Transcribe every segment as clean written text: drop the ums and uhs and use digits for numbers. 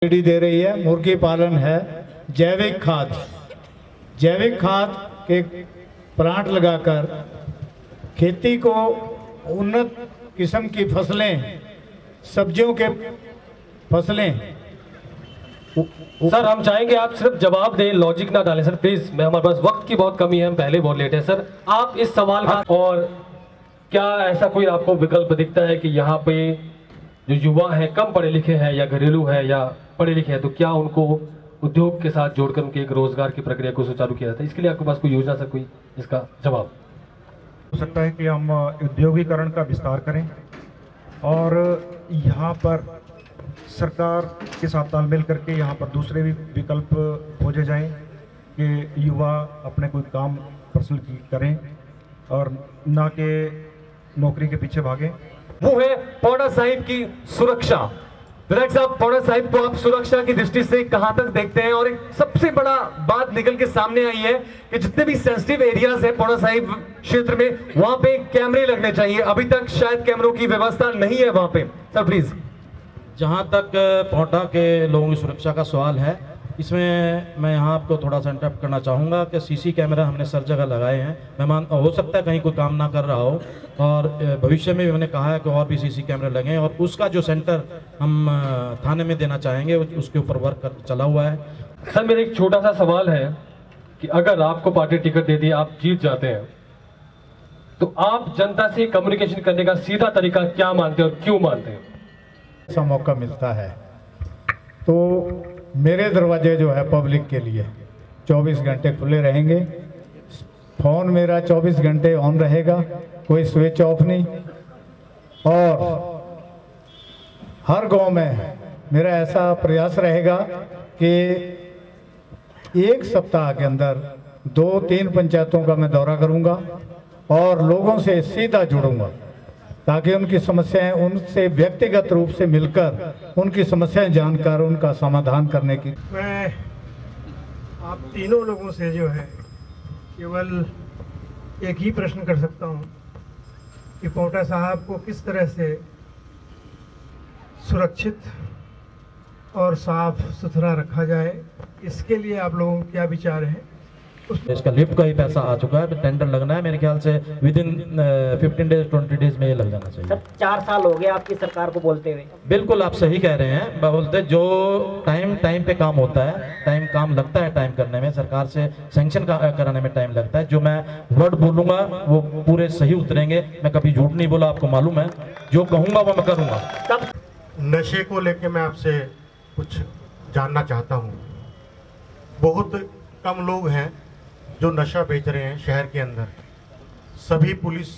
Subsidy दे रही है। मुर्गी पालन है, जैविक खाद के प्लांट लगाकर खेती को उन्नत किस्म की फसलें, सब्जियों के फसलें। सर हम चाहेंगे आप सिर्फ जवाब दें, लॉजिक ना डालें सर प्लीज। मैं हमारे पास वक्त की बहुत कमी है, हम पहले बहुत लेट है सर। आप इस सवाल का और क्या ऐसा कोई आपको विकल्प दिखता है कि यहाँ पे जो युवा है, कम पढ़े लिखे हैं या घरेलू है या पढ़े लिखे हैं, तो क्या उनको उद्योग के साथ जोड़कर उनके एक रोजगार की प्रक्रिया को सुचारू किया जाता है? इसके लिए आपके पास कोई योजना सर, कोई इसका जवाब? हो सकता है कि हम औद्योगिकरण का विस्तार करें और यहाँ पर सरकार के साथ तालमेल करके यहाँ पर दूसरे भी विकल्प खोजे जाएं कि युवा अपने कोई काम पर्सनल करें और ना कि नौकरी के पीछे भागें। वो है पौड़ा साहिब की सुरक्षा। विधायक साहब, पौड़ा साहिब को आप सुरक्षा की दृष्टि से कहां तक देखते हैं? और एक सबसे बड़ा बात निकल के सामने आई है कि जितने भी सेंसिटिव एरियाज है पौड़ा साहिब क्षेत्र में, वहां पे कैमरे लगने चाहिए। अभी तक शायद कैमरों की व्यवस्था नहीं है वहां पे। Sir please. जहाँ तक पौड़ा के लोगों की सुरक्षा का सवाल है, इसमें मैं यहाँ आपको थोड़ा सा इंटरप्ट करना चाहूँगा कि सीसी कैमरा हमने सब जगह लगाए हैं। हो सकता है कहीं कोई काम ना कर रहा हो और भविष्य में भी मैंने कहा है कि और भी सीसी कैमरे लगें और उसका जो सेंटर हम थाने में देना चाहेंगे उसके ऊपर वर्क चला हुआ है। सर मेरा एक छोटा सा सवाल है कि अगर आपको पार्टी टिकट दे दी, आप जीत जाते हैं, तो आप जनता से कम्युनिकेशन करने का सीधा तरीका क्या मानते हैं और क्यों मानते हैं? ऐसा मौका मिलता है तो मेरे दरवाजे जो है पब्लिक के लिए 24 घंटे खुले रहेंगे। फ़ोन मेरा 24 घंटे ऑन रहेगा, कोई स्विच ऑफ नहीं। और हर गांव में मेरा ऐसा प्रयास रहेगा कि एक सप्ताह के अंदर 2-3 पंचायतों का मैं दौरा करूंगा और लोगों से सीधा जुड़ूंगा ताकि उनकी समस्याएं उनसे व्यक्तिगत रूप से मिलकर उनकी समस्याएं जानकर उनका समाधान करने की। मैं आप तीनों लोगों से जो है केवल एक ही प्रश्न कर सकता हूं कि पोटा साहब को किस तरह से सुरक्षित और साफ सुथरा रखा जाए, इसके लिए आप लोगों के क्या विचार हैं? इसका लिफ्ट का ही पैसा आ चुका है, टेंडर लगना है। मेरे ख्याल से विदिन 15 डेज 20 डेज में ये लग जाना चाहिए। सर 4 साल हो गए आपकी सरकार को बोलते हुए। बिल्कुल आप सही कह रहे हैं। बोलते जो टाइम पे काम होता है, काम लगता है टाइम करने में, सरकार से सैंक्शन कराने में टाइम लगता है। जो मैं वर्ड बोलूंगा वो पूरे सही उतरेंगे। मैं कभी झूठ नहीं बोला, आपको मालूम है। जो कहूंगा वो मैं करूंगा। नशे को लेके मैं आपसे कुछ जानना चाहता हूँ। बहुत कम लोग हैं जो नशा बेच रहे हैं शहर के अंदर। सभी पुलिस,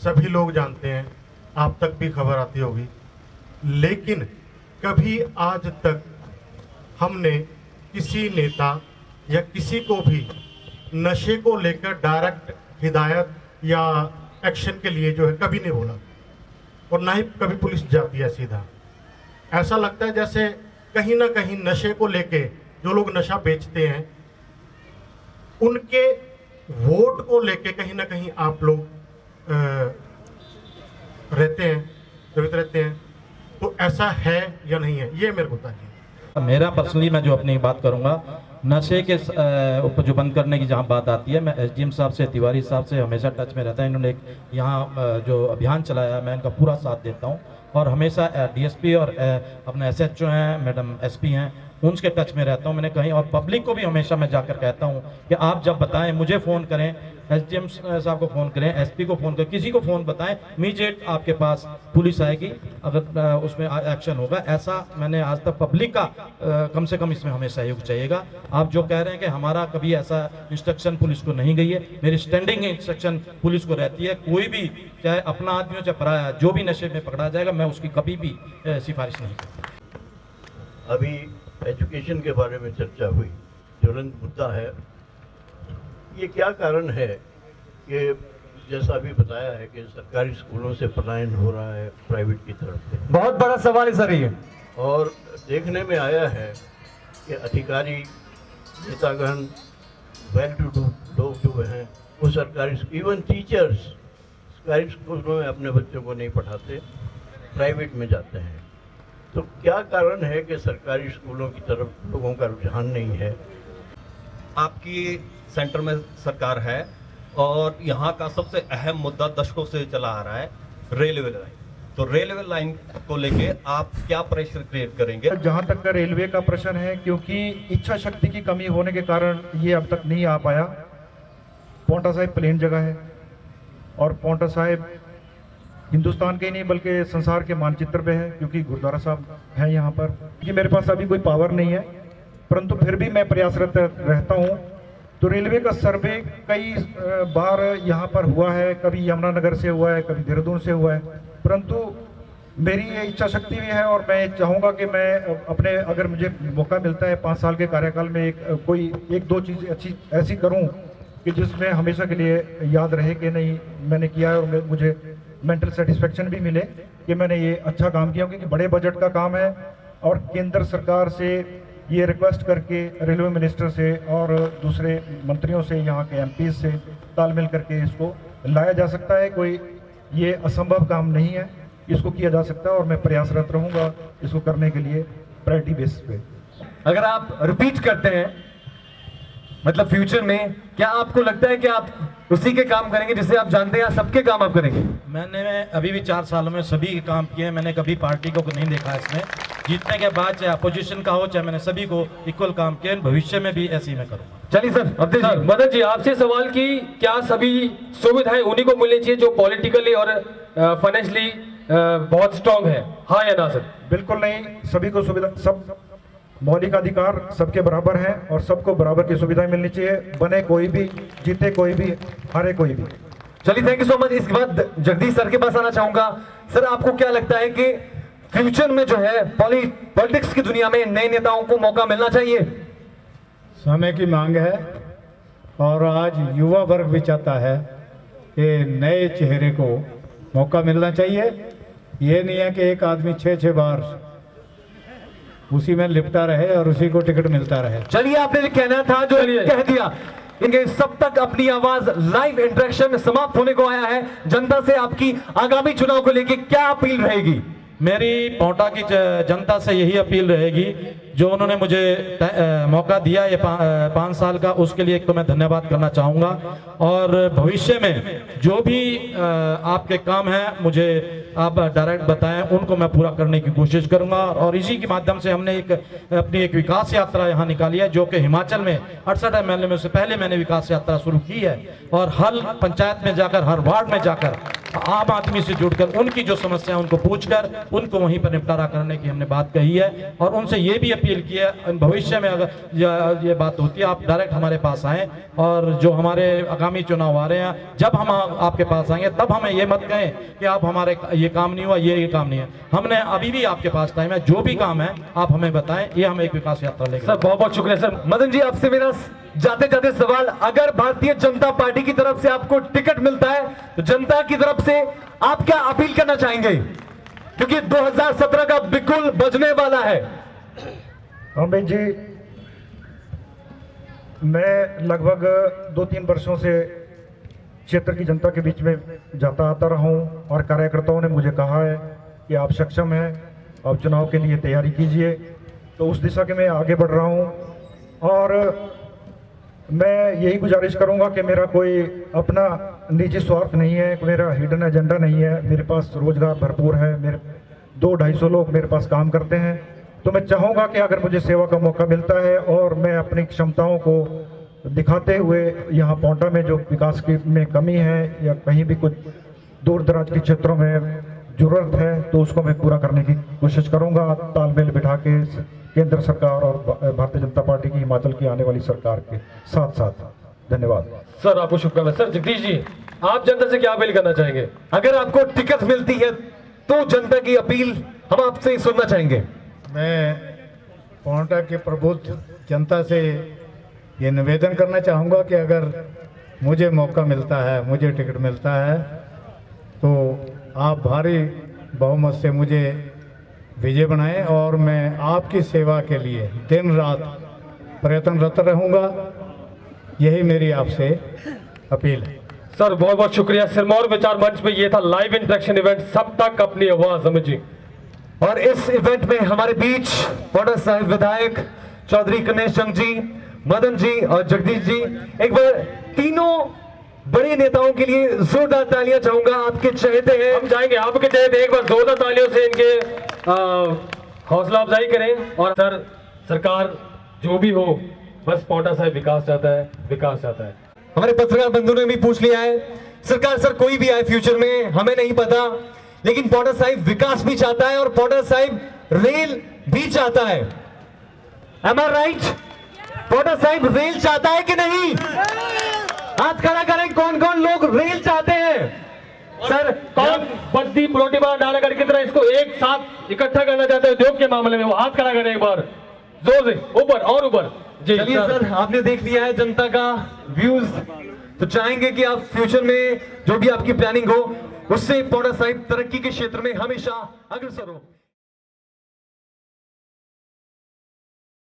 सभी लोग जानते हैं, आप तक भी खबर आती होगी, लेकिन कभी आज तक हमने किसी नेता या किसी को भी नशे को लेकर डायरेक्ट हिदायत या एक्शन के लिए जो है कभी नहीं बोला और ना ही कभी पुलिस जाती है सीधा। ऐसा लगता है जैसे कहीं ना कहीं नशे को लेके जो लोग नशा बेचते हैं उनके वोट को लेके कहीं ना कहीं आप लोग जीवित रहते हैं। तो ऐसा है या नहीं है, ये मेरे को बताइए। मेरा पर्सनली मैं जो अपनी बात करूंगा, नशे के ऊपर जो बंद करने की जहाँ बात आती है, मैं एसडीएम साहब से, तिवारी साहब से हमेशा टच में रहता है। इन्होंने एक यहाँ जो अभियान चलाया, मैं इनका पूरा साथ देता हूँ और हमेशा डीएसपी और अपने एसएचओ हैं, मैडम एसपी हैं, उनके टच में रहता हूं। मैंने कहीं और पब्लिक को भी हमेशा मैं जाकर कहता हूं कि आप जब बताएं मुझे फ़ोन करें, एसडीएम साहब को फ़ोन करें, एसपी को फ़ोन करें, किसी को फ़ोन बताएं, इमीडिएट आपके पास पुलिस आएगी, अगर उसमें एक्शन होगा। ऐसा मैंने आज तक पब्लिक का कम से कम इसमें हमें सहयोग चाहिएगा। आप जो कह रहे हैं कि हमारा कभी ऐसा इंस्ट्रक्शन पुलिस को नहीं गई है, मेरी स्टैंडिंग इंस्ट्रक्शन पुलिस को रहती है। कोई भी, चाहे अपना आदमी हो चाहे पराया, जो भी नशे में पकड़ा जाएगा, मैं उसकी कभी भी सिफारिश नहीं करूँगा। अभी एजुकेशन के बारे में चर्चा हुई, ज्वलंत मुद्दा है। ये क्या कारण है कि जैसा अभी बताया है कि सरकारी स्कूलों से पलायन हो रहा है प्राइवेट की तरफ से? बहुत बड़ा सवाल है सर ये। और देखने में आया है कि अधिकारी, नेतागण, वेल टू डू लोग जो हैं वो सरकारी, इवन टीचर्स सरकारी स्कूलों में अपने बच्चों को नहीं पढ़ाते, प्राइवेट में जाते हैं। तो क्या कारण है कि सरकारी स्कूलों की तरफ लोगों का रुझान नहीं है? आपकी सेंटर में सरकार है और यहाँ का सबसे अहम मुद्दा दशकों से चला आ रहा है रेलवे लाइन। तो रेलवे लाइन को लेके आप क्या प्रेशर क्रिएट करेंगे? जहाँ तक का रेलवे का प्रश्न है, क्योंकि इच्छा शक्ति की कमी होने के कारण ये अब तक नहीं आ पाया। पौंटा साहिब प्लेन जगह है और पौंटा साहिब हिंदुस्तान के ही नहीं बल्कि संसार के मानचित्र पे है, क्योंकि गुरुद्वारा साहब है यहाँ पर। कि मेरे पास अभी कोई पावर नहीं है, परंतु फिर भी मैं प्रयासरत रहता हूँ। तो रेलवे का सर्वे कई बार यहाँ पर हुआ है, कभी यमुनानगर से हुआ है, कभी देहरादून से हुआ है, परंतु मेरी ये इच्छा शक्ति भी है और मैं चाहूँगा कि मैं अपने, अगर मुझे मौका मिलता है 5 साल के कार्यकाल में, कोई एक दो चीज़ अच्छी ऐसी करूँ कि जिसमें हमेशा के लिए याद रहे कि नहीं मैंने किया है, और मुझे मेंटल सेटिस्फेक्शन भी मिले कि मैंने ये अच्छा काम किया। क्योंकि बड़े बजट का काम है और केंद्र सरकार से ये रिक्वेस्ट करके, रेलवे मिनिस्टर से और दूसरे मंत्रियों से, यहाँ के एमपी से तालमेल करके इसको लाया जा सकता है। कोई ये असंभव काम नहीं है, इसको किया जा सकता है और मैं प्रयासरत रहूँगा इसको करने के लिए प्रायोरिटी बेसिस पे। अगर आप रिपीट करते हैं मतलब फ्यूचर में, क्या आपको लगता है कि आप उसी के काम करेंगे जिसे आप जानते हैं, या सबके काम आप करेंगे? मैंने अभी भी 4 सालों में सभी के काम किए हैं। मैंने कभी पार्टी को नहीं देखा इसमें। जीतने के बाद चाहे अपोजिशन का हो, चाहे मैंने सभी को इक्वल काम किया। भविष्य में भी ऐसे ही मैं करूँगा। चलिए सर, अवधेश जी। मदन जी, आपसे सवाल की क्या सभी सुविधाएं उन्हीं को मिलनी चाहिए जो पॉलिटिकली और फाइनेंशियली बहुत स्ट्रांग है, हाँ या ना सर? बिल्कुल नहीं, सभी को सुविधा, सब मौलिक अधिकार सबके बराबर हैं और सबको बराबर की सुविधाएं मिलनी चाहिए, बने कोई भी, जीते कोई भी, हारे कोई भी। चलिए, थैंक यू सो मच। इसके बाद जगदीश सर के पास आना चाहूंगा। सर, आपको क्या लगता है कि फ्यूचर में जो है पॉलिटिक्स की दुनिया में नए नेताओं को मौका मिलना चाहिए? समय की मांग है और आज युवा वर्ग भी चाहता है कि नए चेहरे को मौका मिलना चाहिए। ये नहीं है कि एक आदमी 6-6 बार उसी में लिपटा रहे और उसी को टिकट मिलता रहे। चलिए, आपने जो कहना था जो कह दिया। इनके सब तक अपनी आवाज लाइव इंटरेक्शन समाप्त होने को आया है। जनता से आपकी आगामी चुनाव को लेकर क्या अपील रहेगी? मेरी पौंटा की जनता से यही अपील रहेगी, जो उन्होंने मुझे मौका दिया ये 5 साल का, उसके लिए एक तो मैं धन्यवाद करना चाहूँगा। और भविष्य में जो भी आपके काम हैं मुझे आप डायरेक्ट बताएं, उनको मैं पूरा करने की कोशिश करूंगा। और इसी के माध्यम से हमने अपनी एक विकास यात्रा यहाँ निकाली है, जो कि हिमाचल में 68 एमएलए में से पहले मैंने विकास यात्रा शुरू की है। और हर पंचायत में जाकर, हर वार्ड में जाकर आम आदमी से जुड़कर उनकी जो समस्या है उनको पूछकर उनको वहीं पर निपटारा करने की हमने बात कही है। और उनसे ये भी अपील की है, भविष्य में अगर ये बात होती है आप डायरेक्ट हमारे पास आएँ, और जो हमारे आगामी चुनाव आ रहे हैं जब हम आपके पास आएंगे तब हमें ये मत कहें कि आप हमारे ये काम नहीं हुआ, ये काम नहीं है। हमने अभी भी आपके पास टाइम है, जो भी काम है आप हमें बताएं, ये हम एक विकास यात्रा लेंगे। सर, बहुत बहुत शुक्रिया सर। मदन जी, आपसे मेरा जाते जाते सवाल, अगर भारतीय जनता पार्टी की तरफ से आपको टिकट मिलता है तो जनता की तरफ से आप क्या अपील करना चाहेंगे? क्योंकि 2017 का बिल्कुल बजने वाला है। अमित जी, मैं लगभग 2-3 वर्षों से क्षेत्र की जनता के बीच में जाता आता रहा हूँ और कार्यकर्ताओं ने मुझे कहा है कि आप सक्षम हैं, आप चुनाव के लिए तैयारी कीजिए। तो उस दिशा के मैं आगे बढ़ रहा हूँ और मैं यही गुजारिश करूंगा कि मेरा कोई अपना निजी स्वार्थ नहीं है, मेरा हिडन एजेंडा नहीं है। मेरे पास रोजगार भरपूर है, मेरे 200-250 लोग मेरे पास काम करते हैं। तो मैं चाहूँगा कि अगर मुझे सेवा का मौका मिलता है और मैं अपनी क्षमताओं को दिखाते हुए यहाँ पौंटा में जो विकास की में कमी है या कहीं भी कुछ दूर दराज के क्षेत्रों में ज़रूरत है तो उसको मैं पूरा करने की कोशिश करूँगा, तालमेल बिठा के केंद्र सरकार और भारतीय जनता पार्टी की, हिमाचल की आने वाली सरकार के साथ साथ। धन्यवाद सर, आपको शुभकामनाएं। सर, जगदीश जी, आप जनता से क्या अपील करना चाहेंगे? अगर आपको टिकट मिलती है तो जनता की अपील हम आपसे सुनना चाहेंगे। मैं पौंटा के प्रबुद्ध जनता से ये निवेदन करना चाहूँगा कि अगर मुझे मौका मिलता है, मुझे टिकट मिलता है, तो आप भारी बहुमत से मुझे विजय बनाएं और मैं आपकी सेवा के लिए दिन रात प्रयत्नरत रहूँगा। यही मेरी आपसे अपील है। सर, बहुत बहुत शुक्रिया। सिरमौर विचार मंच पे ये था लाइव इंटरेक्शन इवेंट, सब तक अपनी आवाज। समझिए। और इस इवेंट में हमारे बीच पौड़ा साहिब विधायक चौधरी कन्हैया चंद जी, मदन जी और जगदीश जी, एक बार तीनों बड़े नेताओं के लिए जोरदार तालियां चाहूंगा। आपके चहेते हैं, हम चाहेंगे आपके चहेते एक बार जोरदार तालियों से इनके हौसला अफजाई करें। और सर, सरकार जो भी हो, बस पौड़ा साहिब विकास चाहता है, विकास चाहता है। हमारे पत्रकार बंधुओं ने भी पूछ लिया है, सरकार सर कोई भी आए फ्यूचर में हमें नहीं पता, लेकिन पौड़ा साहिब विकास भी चाहता है और पौड़ा साहिब रेल भी चाहता है। Am I right? पौड़ा साहिब रेल चाहता है कि नहीं? हाथ खड़ा करें, कौन कौन लोग रेल चाहते हैं? सर कौन बद्दी प्रोटिबा नालागढ़ की तरह इसको एक साथ इकट्ठा करना चाहते हैं उद्योग के मामले में? वो हाथ खड़ा करें एक बार जोर से, ऊपर और ऊपर। जी चलिए सर, आपने देख लिया है जनता का व्यूज, तो चाहेंगे कि आप फ्यूचर में जो भी आपकी प्लानिंग हो उससे पौड़ा साहिब तरक्की के क्षेत्र में हमेशा अग्रसर हो।